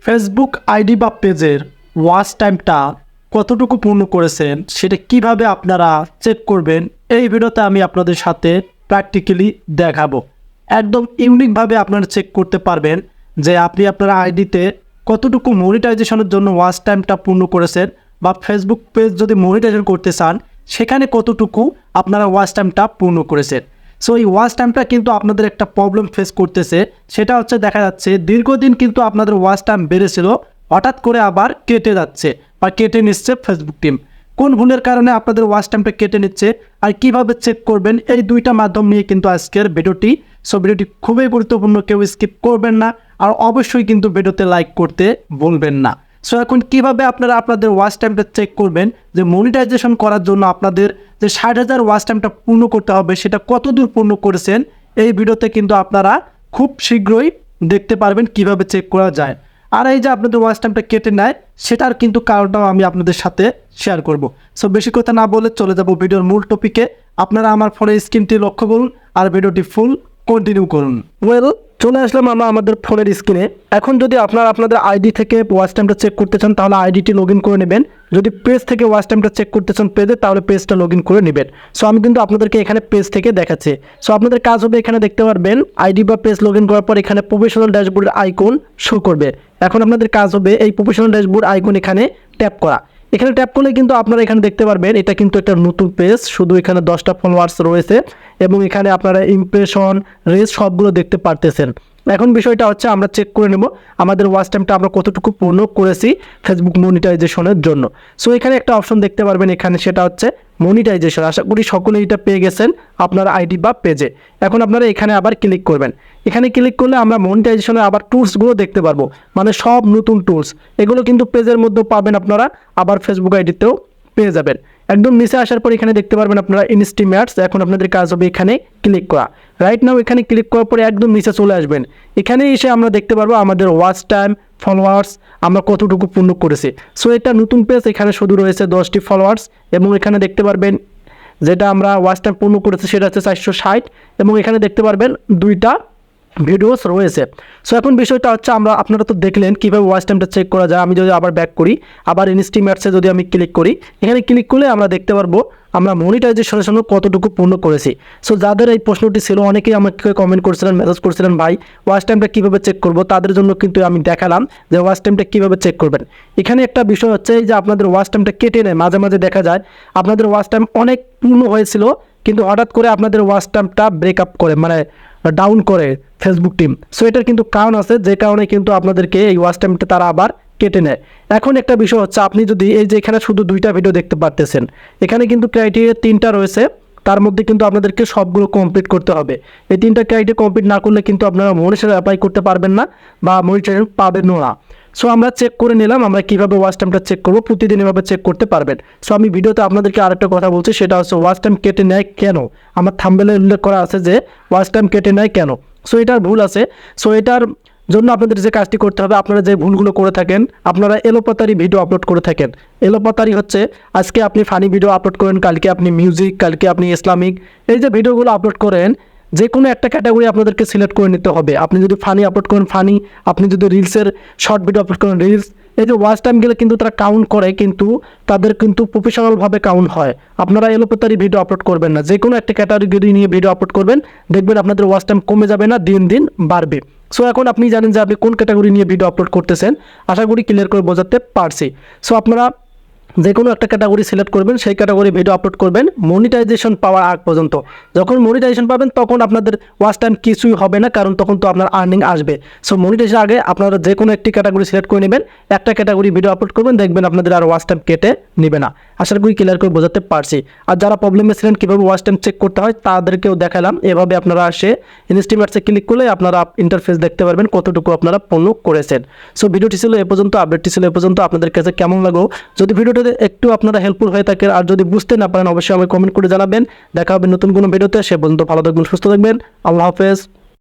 Facebook ID বা পেজের watch টাইমটা কতটুকু পূর্ণ করেছেন সেটা কিভাবে আপনারা চেক করবেন এই ভিডিওতে আমি আপনাদের সাথে প্র্যাকটিক্যালি দেখাবো। একদম ইউনিকভাবে আপনারা চেক করতে পারবেন যে আপনি আপনার আইডিতে কতটুকু মনিটাইজেশনের জন্য ওয়াচ টাইমটা পূর্ণ করেছেন, বা ফেসবুক পেজ যদি মনিটাইজেশন করতে চান সেখানে কতটুকু আপনারা ওয়াচ টাইমটা পূর্ণ করেছেন। সো এই ওয়াচ টাইমটা কিন্তু আপনাদের একটা প্রবলেম ফেস করতেছে, সেটা হচ্ছে দেখা যাচ্ছে দীর্ঘদিন কিন্তু আপনাদের ওয়াচ টাইম বেড়েছিল, হঠাৎ করে আবার কেটে যাচ্ছে বা কেটে নিচ্ছে ফেসবুক টিম। কোন ভুলের কারণে আপনাদের ওয়াচ টাইমটা কেটে নিচ্ছে আর কিভাবে চেক করবেন, এই দুইটা মাধ্যম নিয়ে কিন্তু আজকের ভিডিওটি। সো ভিডিওটি খুবই গুরুত্বপূর্ণ, কেউ স্কিপ করবেন না, আর অবশ্যই কিন্তু ভিডিওতে লাইক করতে ভুলবেন না। সো এখন কিভাবে আপনারা আপনাদের ওয়াচ টাইমটা চেক করবেন যে মনিটাইজেশন করার জন্য আপনাদের যে 60,000 ওয়াচ টাইমটা পূর্ণ করতে হবে সেটা কত দূর পূর্ণ করেছেন, এই ভিডিওতে কিন্তু আপনারা খুব শীঘ্রই দেখতে পারবেন কিভাবে চেক করা যায়। আর এই যে আপনাদের ওয়াচ টাইমটা কেটে নেয় সেটার কিন্তু কারণটাও আমি আপনাদের সাথে শেয়ার করব। সো বেশি কথা না বলে চলে যাব ভিডিওর মূল টপিকে। আপনারা আমার ফোনের স্ক্রিনটি লক্ষ্য করুন আর ভিডিওটি ফুল কন্টিনিউ করুন। চলে আসলাম আমরা আমাদের ফোনের স্ক্রিনে। এখন যদি আপনাদের আইডি থেকে ওয়াচ টাইমটা চেক করতে চান তাহলে আইডিটি লগ ইন করে নেবেন। যদি পেজ থেকে ওয়াচ টাইমটা চেক করতে চান পেজে, তাহলে পেজটা লগ ইন করে নেবেন। সো আমি কিন্তু আপনাদেরকে এখানে পেজ থেকে দেখাচ্ছি। সো আপনাদের কাজ হবে, এখানে দেখতে পারবেন আইডি বা পেজ লগ ইন করার পর এখানে প্রফেশনাল ড্যাশবোর্ডের আইকন শো করবে। এখন আপনাদের কাজ হবে এই প্রফেশনাল ড্যাশবোর্ড আইকন এখানে ট্যাপ করা। এখানে ট্যাপ করলে কিন্তু আপনারা এখানে দেখতে পারবেন এটা কিন্তু একটা নতুন পেজ, শুধু এখানে 10টা ফলোয়ার্স রয়েছে এবং এখানে আপনারা ইমপ্রেশন রেস সবগুলো দেখতে পারতেছেন। এখন বিষয়টা হচ্ছে আমরা চেক করে নেব আমাদের ওয়াচ টাইমটা আমরা কতটুকু পূর্ণ করেছি ফেসবুক মনিটাইজেশনের জন্য। সো এখানে একটা অপশন দেখতে পারবেন এখানে, সেটা হচ্ছে মনিটাইজেশন। আশা করি সকলেই এটা পেয়ে গেছেন আপনার আইডি বা পেজে। এখন আপনারা এখানে আবার ক্লিক করবেন। এখানে ক্লিক করলে আমরা মনিটাইজেশনের আবার টুলসগুলো দেখতে পারবো, মানে সব নতুন টুলস। এগুলো কিন্তু পেজের মধ্যেও পাবেন আপনারা, আবার ফেসবুক আইডিতেও পেয়ে যাবেন। একদম নিচে আসার পর এখানে দেখতে পারবেন আপনারা ইনস্টিমেটস। এখন আপনাদের কাজ হবে এখানে ক্লিক করা। রাইট নাও এখানে ক্লিক করার পরে একদম নিচে চলে আসবেন। এখানে এসে আমরা দেখতে পারবো আমাদের ওয়াচ টাইম, ফলোয়ার্স আমরা কতটুকু পূর্ণ করেছি। সো এটা নতুন পেজ, এখানে শুধু রয়েছে 10টি ফলোয়ার্স এবং এখানে দেখতে পারবেন যেটা আমরা ওয়াচ টাইম পূর্ণ করেছি সেটা হচ্ছে 460 এবং এখানে দেখতে পারবেন 2টা ভিডিওস রয়েছে। সো এখন বিষয়টা হচ্ছে আপনারা তো দেখলেন কীভাবে ওয়াচ টাইমটা চেক করা যায়। আমি যদি আবার ব্যাক করি, আবার ইনস্টিমেটসে যদি আমি ক্লিক করি, এখানে ক্লিক করলে আমরা দেখতে পারবো আমরা মনিটাইজেশনের জন্য কতটুকু পূর্ণ করেছি। সো যাদের এই প্রশ্নটি ছিল, অনেকেই আমাকে কমেন্ট করছিলেন, মেসেজ করছিলেন, ভাই ওয়াচ টাইমটা কীভাবে চেক করবো, তাদের জন্য কিন্তু আমি দেখালাম যে ওয়াচ টাইমটা কীভাবে চেক করবেন। এখানে একটা বিষয় হচ্ছে যে আপনাদের ওয়াচ টাইমটা কেটে নেয়, মাঝে মাঝে দেখা যায় আপনাদের ওয়াচ টাইম অনেক পূর্ণ হয়েছিল কিন্তু হঠাৎ করে আপনাদের ওয়াচ টাইমটা ব্রেকআপ করে, মানে ডাউন করে ফেসবুক টিম। সো এটার কিন্তু কারণ আছে, যে কারণে কিন্তু আপনাদেরকে এই ওয়াচ টাইমটা তারা আবার কেটে নেয়। এখন একটা বিষয় হচ্ছে, আপনি যদি এই যে এখানে শুধু 2টা ভিডিও দেখতে পারতেছেন, এখানে কিন্তু ক্রাইটেরিয়া 3টা রয়েছে, তার মধ্যে কিন্তু আপনাদেরকে সবগুলো কমপ্লিট করতে হবে। এই 3টা ক্রাইটেরিয়া কমপ্লিট না করলে কিন্তু আপনারা মনিটাইজেশন অ্যাপ্লাই করতে পারবেন না বা মনিটাইজেশন পাবেনও না। সো আমরা চেক করে নিলাম আমরা কীভাবে ওয়াচ টাইমটা চেক করবো, প্রতিদিন এভাবে চেক করতে পারবেন। সো আমি ভিডিওতে আপনাদেরকে আরেকটা কথা বলছি, সেটা হচ্ছে ওয়াচ টাইম কেটে নেয় কেন। আমার থাম্বনেলে উল্লেখ করা আছে যে ওয়াচ টাইম কেটে নেয় কেন। সো এটার ভুল আছে। সো এটার জন্য আপনাদের যে কাজটি করতে হবে, আপনারা যে ভুলগুলো করে থাকেন, আপনারা এলোপাতারি ভিডিও আপলোড করে থাকেন। এলোপাতারি হচ্ছে আজকে আপনি ফানি ভিডিও আপলোড করেন, কালকে আপনি মিউজিক, কালকে আপনি ইসলামিক, এই যে ভিডিওগুলো আপলোড করেন যে কোনো একটা ক্যাটাগরি আপনাদেরকে সিলেক্ট করে নিতে হবে। আপনি যদি ফানি আপলোড করেন ফানি, আপনি যদি রিলসের শর্ট ভিডিও আপলোড করেন রিলস, এই যে ওয়াচ টাইম গেলে কিন্তু তারা কাউন্ট করে, কিন্তু তাদের কিন্তু প্রফেশনালভাবে কাউন্ট হয়। আপনারা এলোপাতারি ভিডিও আপলোড করবেন না, যে কোনো একটা ক্যাটাগরি নিয়ে ভিডিও আপলোড করবেন, দেখবেন আপনাদের ওয়াচ টাইম কমে যাবে না, দিন দিন বাড়বে। সো এখন আপনি জানেন যে আপনি কোন ক্যাটাগরি নিয়ে ভিডিও আপলোড করতেছেন, আশা করি ক্লিয়ার করে বোঝাতে পারছি। সো আপনারা যে কোনো একটা ক্যাটাগরি সিলেক্ট করবেন, সেই ক্যাটাগরি ভিডিও আপলোড করবেন মনিটাইজেশন পাওয়ার আগ পর্যন্ত। যখন মনিটাইজেশন পাবেন তখন আপনাদের ওয়াচ টাইম কিছুই হবে না, কারণ তখন তো আপনার আর্নিং আসবে। সো মনিটাইজেশন আগে আপনারা যে কোনো একটি ক্যাটাগরি সিলেক্ট করে নেবেন, একটা ক্যাটাগরি ভিডিও আপলোড করবেন, দেখবেন আপনাদের আর ওয়াচ টাইম কেটে নেবে না। আশা করি ক্লিয়ার করে বোঝাতে পারছি। আর যারা প্রবলেমে ছিলেন কীভাবে ওয়াচ টাইম চেক করতে হয় তাদেরকেও দেখালাম। এভাবে আপনারা আসে ইনস্টিমেটসে ক্লিক করলে আপনারা ইন্টারফেস দেখতে পারবেন কতটুকু আপনারা পূর্ণ করেছেন। সো ভিডিওটি ছিল এ পর্যন্ত, আপডেটটি ছিল এ পর্যন্ত। আপনাদের কাছে কেমন লাগলো, যদি ভিডিওটি একটু আপনারা হেল্পফুল হয়ে থাকেন আর যদি বুঝতে না পারেন অবশ্যই আমাকে কমেন্ট করে জানাবেন। দেখা হবে নতুন কোনো ভিডিওতে, সে পর্যন্ত ভালো থাকবেন, সুস্থ থাকবেন। আল্লাহ হাফেজ।